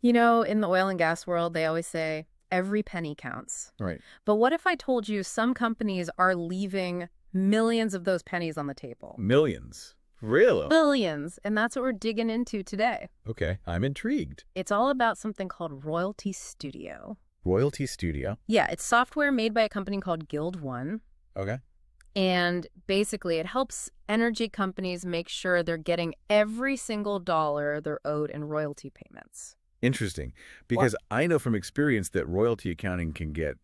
You know, in the oil and gas world, they always say every penny counts. Right. But what if I told you some companies are leaving millions of those pennies on the table? Millions. Really? Billions. And that's what we're digging into today. Okay, I'm intrigued. It's all about something called Royalty.The. Royalty.The. Yeah, it's software made by a company called Guild One. Okay. And basically, it helps energy companies make sure they're getting every single dollar they're owed in royalty payments. Interesting, because I know from experience that royalty accounting can get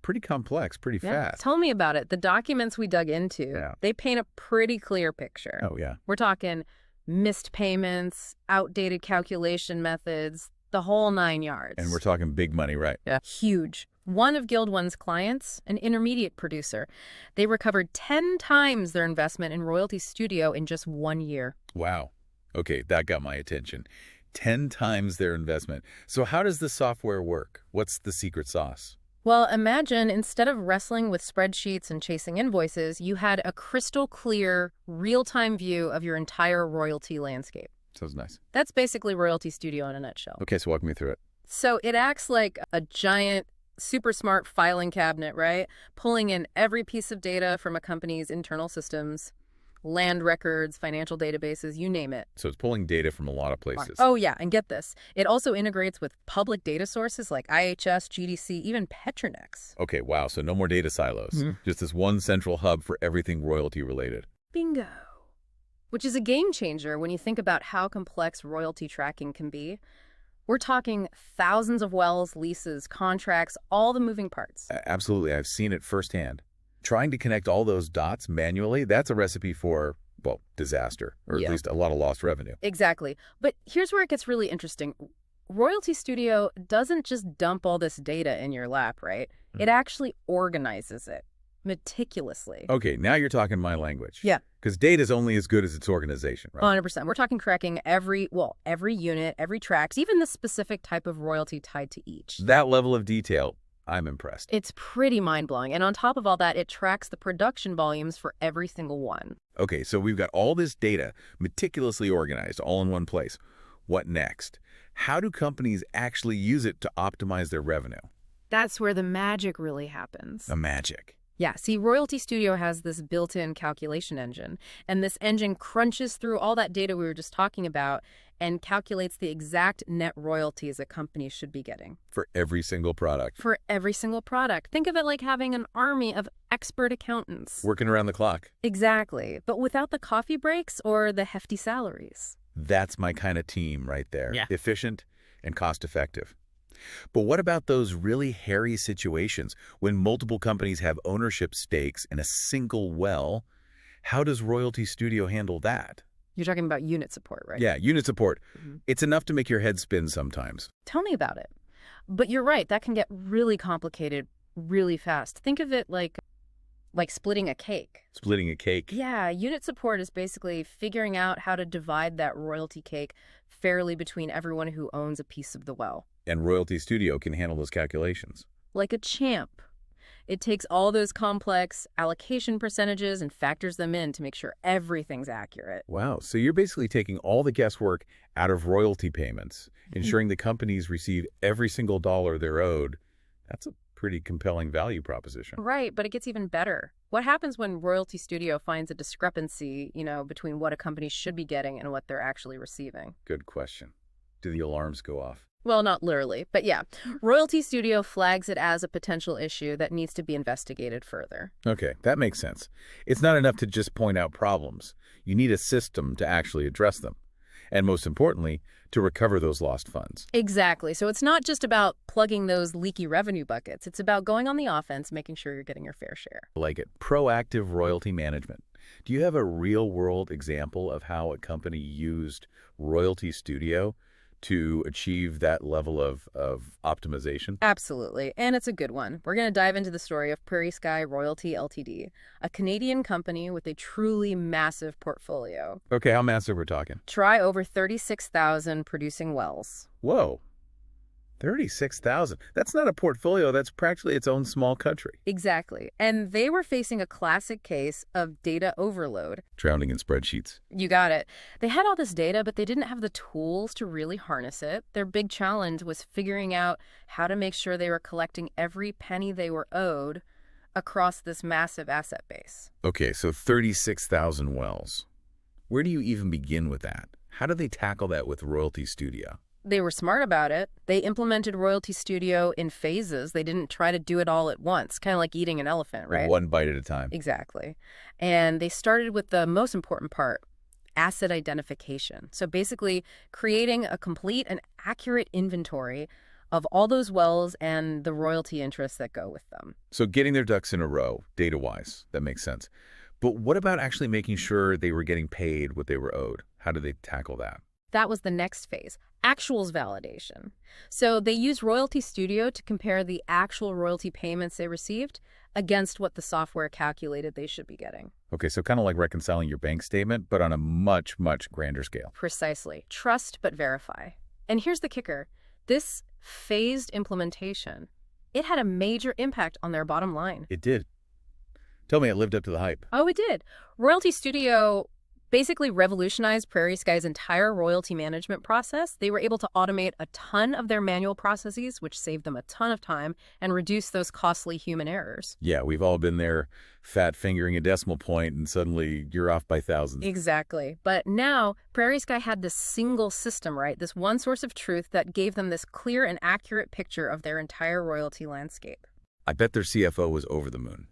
pretty complex pretty fast. Tell me about it. The documents we dug into, Yeah. they paint a pretty clear picture. Oh, yeah. We're talking missed payments, outdated calculation methods, the whole 9 yards. And we're talking big money, right? Yeah. Huge. One of Guild One's clients, an intermediate producer, they recovered 10 times their investment in Royalty.The in just 1 year. Wow. Okay, that got my attention. 10 times their investment. So how does this software work? What's the secret sauce? Well, imagine instead of wrestling with spreadsheets and chasing invoices, you had a crystal clear, real-time view of your entire royalty landscape. Sounds nice. That's basically Royalty.The in a nutshell. Okay, so walk me through it. So it acts like a giant, super smart filing cabinet, right? Pulling in every piece of data from a company's internal systems, land records, financial databases, you name it. So it's pulling data from a lot of places. Oh, yeah, and get this. It also integrates with public data sources like IHS, GDC, even Petronex. Okay, wow, so no more data silos. Just this one central hub for everything royalty related. Bingo. Which is a game changer when you think about how complex royalty tracking can be. We're talking thousands of wells, leases, contracts, all the moving parts. Absolutely, I've seen it firsthand. Trying to connect all those dots manually, that's a recipe for, well, disaster, or at least a lot of lost revenue. Exactly. But here's where it gets really interesting. Royalty.The doesn't just dump all this data in your lap, right? It actually organizes it meticulously. Okay, now you're talking my language. Yeah. Because data is only as good as its organization, right? 100%. We're talking cracking every unit, every track, even the specific type of royalty tied to each. That level of detail, I'm impressed. It's pretty mind-blowing. And on top of all that, it tracks the production volumes for every single one. Okay, so we've got all this data meticulously organized all in one place. What next? How do companies actually use it to optimize their revenue? That's where the magic really happens. The magic. Yeah, see, Royalty.The has this built-in calculation engine, and this engine crunches through all that data we were just talking about and calculates the exact net royalties a company should be getting. For every single product. For every single product. Think of it like having an army of expert accountants. Working around the clock. Exactly, but without the coffee breaks or the hefty salaries. That's my kind of team right there. Yeah. Efficient and cost-effective. But what about those really hairy situations when multiple companies have ownership stakes in a single well? How does Royalty.The handle that? You're talking about unit support, right? Yeah, unit support. It's enough to make your head spin sometimes. Tell me about it. But you're right, that can get really complicated really fast. Think of it like splitting a cake. Splitting a cake. Yeah, unit support is basically figuring out how to divide that royalty cake fairly between everyone who owns a piece of the well. And Royalty.The can handle those calculations. Like a champ. It takes all those complex allocation percentages and factors them in to make sure everything's accurate. Wow, so you're basically taking all the guesswork out of royalty payments, ensuring the companies receive every single dollar they're owed. That's a pretty compelling value proposition. Right, but it gets even better. What happens when Royalty.The finds a discrepancy, between what a company should be getting and what they're actually receiving? Good question. Do the alarms go off? Well, not literally, but yeah. Royalty.The flags it as a potential issue that needs to be investigated further. Okay, that makes sense. It's not enough to just point out problems. You need a system to actually address them. And most importantly, to recover those lost funds. Exactly. So it's not just about plugging those leaky revenue buckets. It's about going on the offense, making sure you're getting your fair share. Like it. Proactive royalty management. Do you have a real-world example of how a company used Royalty.The to achieve that level of optimization? Absolutely. And it's a good one. We're going to dive into the story of PrairieSky Royalty Ltd., a Canadian company with a truly massive portfolio. Okay, how massive we're talking? Try over 36,000 producing wells. Whoa. 36,000. That's not a portfolio. That's practically its own small country. Exactly. And they were facing a classic case of data overload. Drowning in spreadsheets. You got it. They had all this data, but they didn't have the tools to really harness it. Their big challenge was figuring out how to make sure they were collecting every penny they were owed across this massive asset base. Okay, so 36,000 wells. Where do you even begin with that? How do they tackle that with Royalty.The? They were smart about it. They implemented Royalty.The in phases. They didn't try to do it all at once, kind of like eating an elephant, right? Like one bite at a time. Exactly. And they started with the most important part, asset identification. So basically creating a complete and accurate inventory of all those wells and the royalty interests that go with them. So getting their ducks in a row, data-wise, that makes sense. But what about actually making sure they were getting paid what they were owed? How do they tackle that? That was the next phase, actuals validation. So they used Royalty.The to compare the actual royalty payments they received against what the software calculated they should be getting. Okay, so kind of like reconciling your bank statement, but on a much, much grander scale. Precisely. Trust but verify. And here's the kicker. This phased implementation, it had a major impact on their bottom line. It did. Tell me it lived up to the hype. Oh, it did. Royalty.The basically revolutionized PrairieSky's entire royalty management process. They were able to automate a ton of their manual processes, which saved them a ton of time and reduced those costly human errors. Yeah, we've all been there, fat fingering a decimal point, and suddenly you're off by thousands. Exactly. But now PrairieSky had this single system, right? This one source of truth that gave them this clear and accurate picture of their entire royalty landscape. I bet their CFO was over the moon.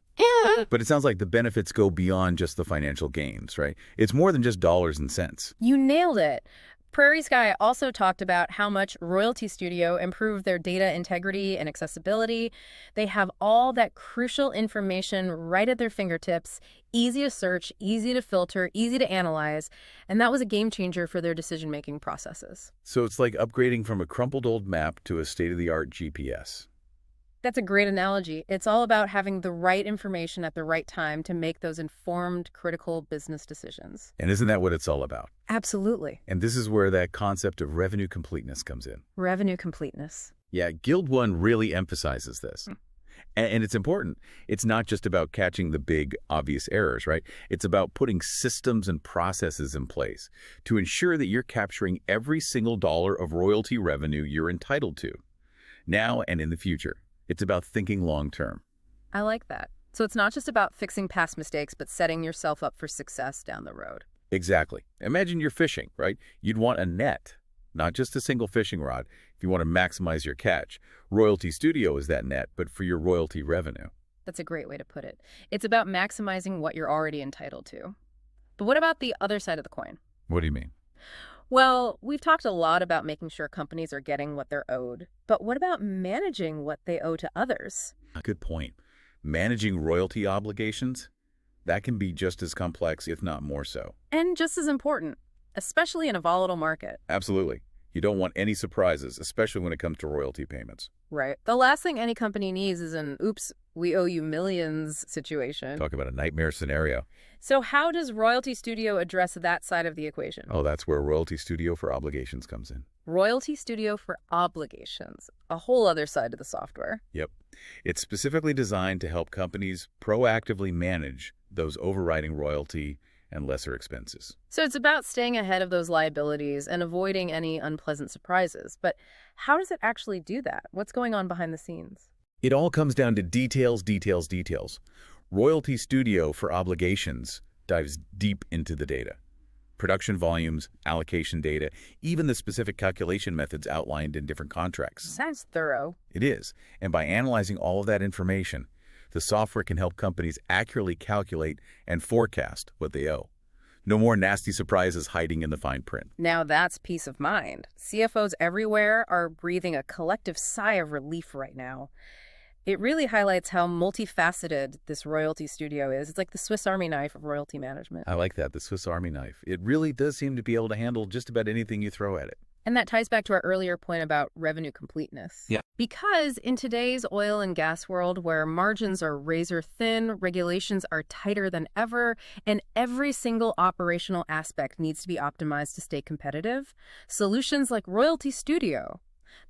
But it sounds like the benefits go beyond just the financial gains, right? It's more than just dollars and cents. You nailed it. PrairieSky also talked about how much Royalty.The improved their data integrity and accessibility. They have all that crucial information right at their fingertips, easy to search, easy to filter, easy to analyze, and that was a game changer for their decision-making processes. So it's like upgrading from a crumpled old map to a state-of-the-art GPS. That's a great analogy. It's all about having the right information at the right time to make those informed, critical business decisions. And isn't that what it's all about? Absolutely. And this is where that concept of revenue completeness comes in. Revenue completeness. Yeah, Guild 1 really emphasizes this. And it's important. It's not just about catching the big, obvious errors, right? It's about putting systems and processes in place to ensure that you're capturing every single dollar of royalty revenue you're entitled to, now and in the future. It's about thinking long-term. I like that. So it's not just about fixing past mistakes, but setting yourself up for success down the road. Exactly. Imagine you're fishing, right? You'd want a net, not just a single fishing rod, if you want to maximize your catch. Royalty.The is that net, but for your royalty revenue. That's a great way to put it. It's about maximizing what you're already entitled to. But what about the other side of the coin? What do you mean? Well, we've talked a lot about making sure companies are getting what they're owed. But what about managing what they owe to others? Good point. Managing royalty obligations, that can be just as complex, if not more so. And just as important, especially in a volatile market. Absolutely. You don't want any surprises, especially when it comes to royalty payments. Right. The last thing any company needs is an oops, we owe you millions situation. Talk about a nightmare scenario. So how does Royalty.The address that side of the equation? Oh, that's where Royalty.The for Obligations comes in. Royalty.The for Obligations, a whole other side of the software. Yep. It's specifically designed to help companies proactively manage those overriding royalty and lesser expenses. So it's about staying ahead of those liabilities and avoiding any unpleasant surprises. But how does it actually do that? What's going on behind the scenes? It all comes down to details, details, details. Royalty.The for Obligations dives deep into the data. Production volumes, allocation data, even the specific calculation methods outlined in different contracts. Sounds thorough. It is. And by analyzing all of that information, the software can help companies accurately calculate and forecast what they owe. No more nasty surprises hiding in the fine print. Now that's peace of mind. CFOs everywhere are breathing a collective sigh of relief right now. It really highlights how multifaceted this Royalty.The is. It's like the Swiss Army knife of royalty management. I like that, the Swiss Army knife. It really does seem to be able to handle just about anything you throw at it. And that ties back to our earlier point about revenue completeness. Yeah. Because in today's oil and gas world where margins are razor thin, regulations are tighter than ever, and every single operational aspect needs to be optimized to stay competitive, solutions like Royalty.The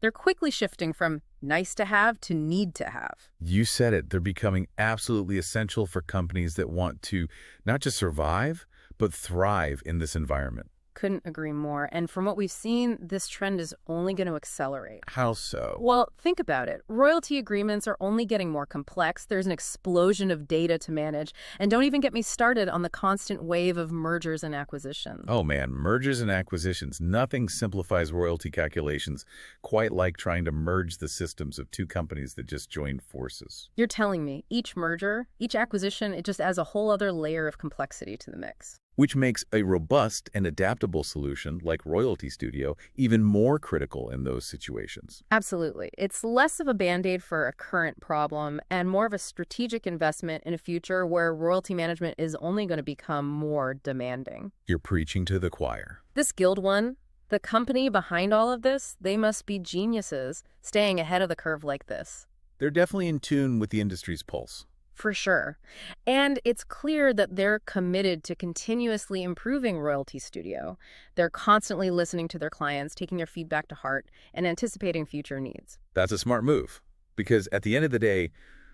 They're quickly shifting from nice to have to need to have. You said it. They're becoming absolutely essential for companies that want to not just survive, but thrive in this environment. Couldn't agree more. And from what we've seen, this trend is only going to accelerate. How so? Well, think about it. Royalty agreements are only getting more complex. There's an explosion of data to manage. And don't even get me started on the constant wave of mergers and acquisitions. Oh man, mergers and acquisitions. Nothing simplifies royalty calculations quite like trying to merge the systems of two companies that just joined forces. You're telling me each merger, each acquisition, it just adds a whole other layer of complexity to the mix. Which makes a robust and adaptable solution like Royalty Studio even more critical in those situations. Absolutely. It's less of a band-aid for a current problem and more of a strategic investment in a future where royalty management is only going to become more demanding. You're preaching to the choir. This Guild one, the company behind all of this, they must be geniuses staying ahead of the curve like this. They're definitely in tune with the industry's pulse. For sure. And it's clear that they're committed to continuously improving Royalty Studio. They're constantly listening to their clients, taking their feedback to heart, and anticipating future needs. That's a smart move, because at the end of the day,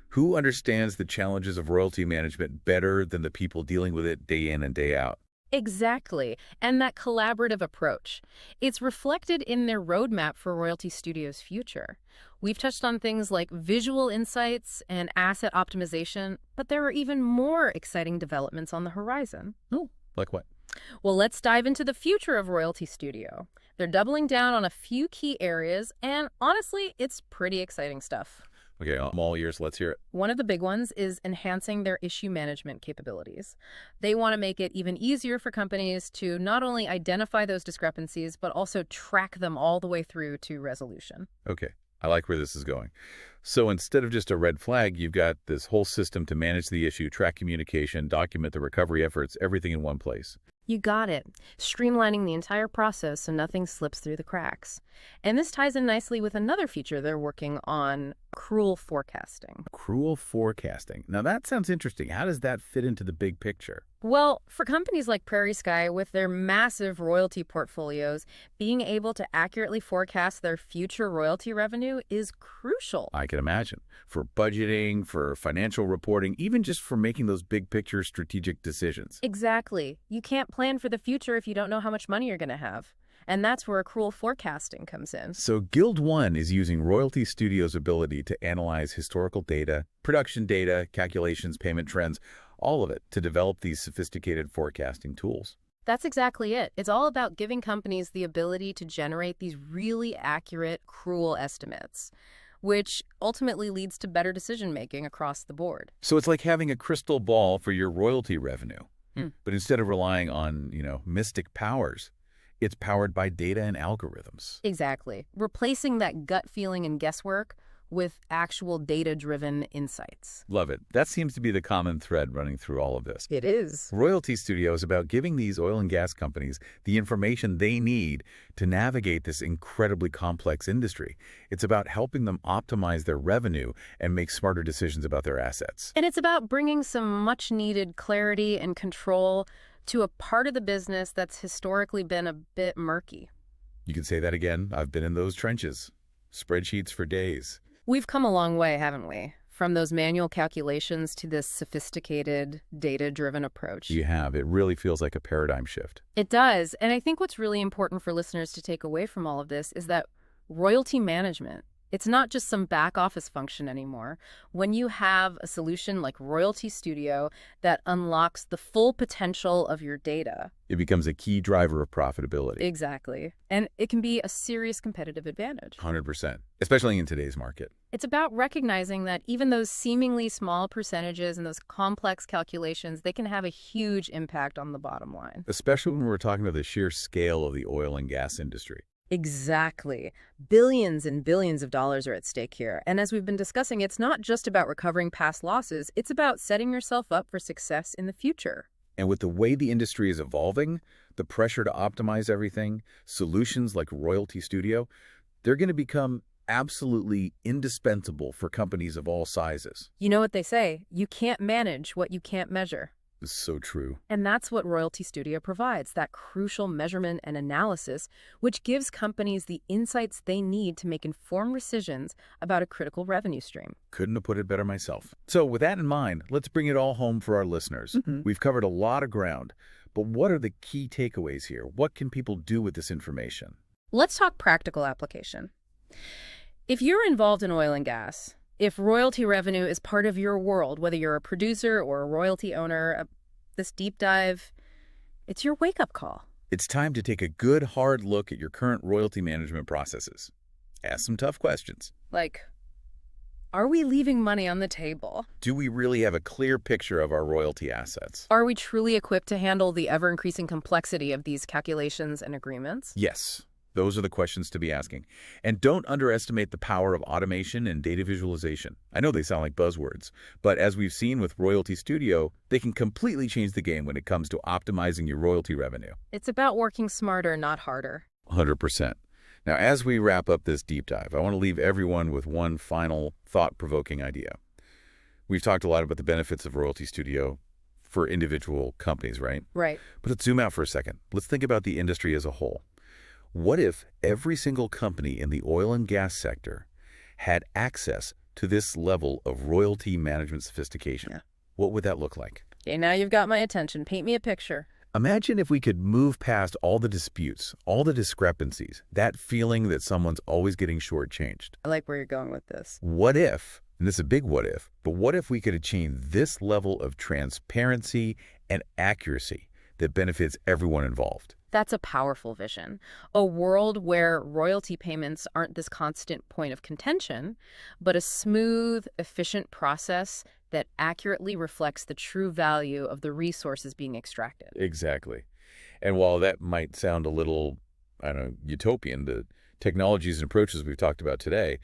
who understands the challenges of royalty management better than the people dealing with it day in and day out? Exactly. And that collaborative approach. It's reflected in their roadmap for Royalty Studio's future. We've touched on things like visual insights and asset optimization, but there are even more exciting developments on the horizon. Oh, like what? Well, let's dive into the future of Royalty Studio. They're doubling down on a few key areas, and honestly, it's pretty exciting stuff. Okay, I'm all ears. Let's hear it. One of the big ones is enhancing their issue management capabilities. They want to make it even easier for companies to not only identify those discrepancies, but also track them all the way through to resolution. Okay, I like where this is going. So instead of just a red flag, you've got this whole system to manage the issue, track communication, document the recovery efforts, everything in one place. You got it. Streamlining the entire process so nothing slips through the cracks. And this ties in nicely with another feature they're working on, accrual forecasting. Accrual forecasting. Now that sounds interesting. How does that fit into the big picture? Well, for companies like PrairieSky with their massive royalty portfolios, being able to accurately forecast their future royalty revenue is crucial. I can imagine. For budgeting, for financial reporting, even just for making those big picture strategic decisions. Exactly. You can't plan for the future if you don't know how much money you're going to have. And that's where accrual forecasting comes in. So Guild 1 is using Royalty Studio's ability to analyze historical data, production data, calculations, payment trends, all of it to develop these sophisticated forecasting tools. That's exactly it. It's all about giving companies the ability to generate these really accurate accrual estimates, which ultimately leads to better decision-making across the board. So it's like having a crystal ball for your royalty revenue. Hmm. But instead of relying on, mystic powers, it's powered by data and algorithms. Exactly. Replacing that gut feeling and guesswork with actual data-driven insights. Love it. That seems to be the common thread running through all of this. It is. Royalty Studio is about giving these oil and gas companies the information they need to navigate this incredibly complex industry. It's about helping them optimize their revenue and make smarter decisions about their assets. And it's about bringing some much-needed clarity and control to a part of the business that's historically been a bit murky. You can say that again. I've been in those trenches. Spreadsheets for days. We've come a long way, haven't we? From those manual calculations to this sophisticated, data-driven approach. You have. It really feels like a paradigm shift. It does. And I think what's really important for listeners to take away from all of this is that royalty management, it's not just some back office function anymore. When you have a solution like Royalty Studio that unlocks the full potential of your data. It becomes a key driver of profitability. Exactly. And it can be a serious competitive advantage. 100%, especially in today's market. It's about recognizing that even those seemingly small percentages and those complex calculations, they can have a huge impact on the bottom line. Especially when we're talking about the sheer scale of the oil and gas industry. Exactly. Billions and billions of dollars are at stake here. And as we've been discussing, it's not just about recovering past losses. It's about setting yourself up for success in the future. And with the way the industry is evolving, the pressure to optimize everything, solutions like Royalty Studio, they're going to become absolutely indispensable for companies of all sizes. You know what they say, you can't manage what you can't measure. It's so true. And that's what Royalty Studio provides, that crucial measurement and analysis, which gives companies the insights they need to make informed decisions about a critical revenue stream. Couldn't have put it better myself. So with that in mind, let's bring it all home for our listeners. We've covered a lot of ground, but what are the key takeaways here? What can people do with this information? Let's talk practical application. If you're involved in oil and gas, if royalty revenue is part of your world, whether you're a producer or a royalty owner, this deep dive, it's your wake-up call. It's time to take a good, hard look at your current royalty management processes. Ask some tough questions. Like, are we leaving money on the table? Do we really have a clear picture of our royalty assets? Are we truly equipped to handle the ever-increasing complexity of these calculations and agreements? Yes. Those are the questions to be asking. And don't underestimate the power of automation and data visualization. I know they sound like buzzwords, but as we've seen with Royalty Studio, they can completely change the game when it comes to optimizing your royalty revenue. It's about working smarter, not harder. 100%. Now, as we wrap up this deep dive, I want to leave everyone with one final thought-provoking idea. We've talked a lot about the benefits of Royalty Studio for individual companies, right? Right. But let's zoom out for a second. Let's think about the industry as a whole. What if every single company in the oil and gas sector had access to this level of royalty management sophistication? Yeah. What would that look like? Okay, now you've got my attention. Paint me a picture. Imagine if we could move past all the disputes, all the discrepancies, that feeling that someone's always getting shortchanged. I like where you're going with this. What if, and this is a big what if, but what if we could achieve this level of transparency and accuracy that benefits everyone involved? That's a powerful vision. A world where royalty payments aren't this constant point of contention, but a smooth, efficient process that accurately reflects the true value of the resources being extracted. Exactly. And while that might sound a little, I don't know, utopian, the technologies and approaches we've talked about today,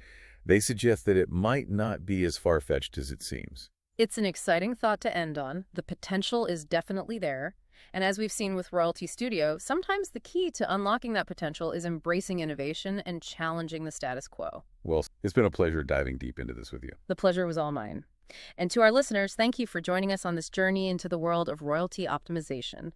they suggest that it might not be as far-fetched as it seems. It's an exciting thought to end on. The potential is definitely there. And as we've seen with Royalty Studio, sometimes the key to unlocking that potential is embracing innovation and challenging the status quo. Well, it's been a pleasure diving deep into this with you. The pleasure was all mine. And to our listeners, thank you for joining us on this journey into the world of royalty optimization.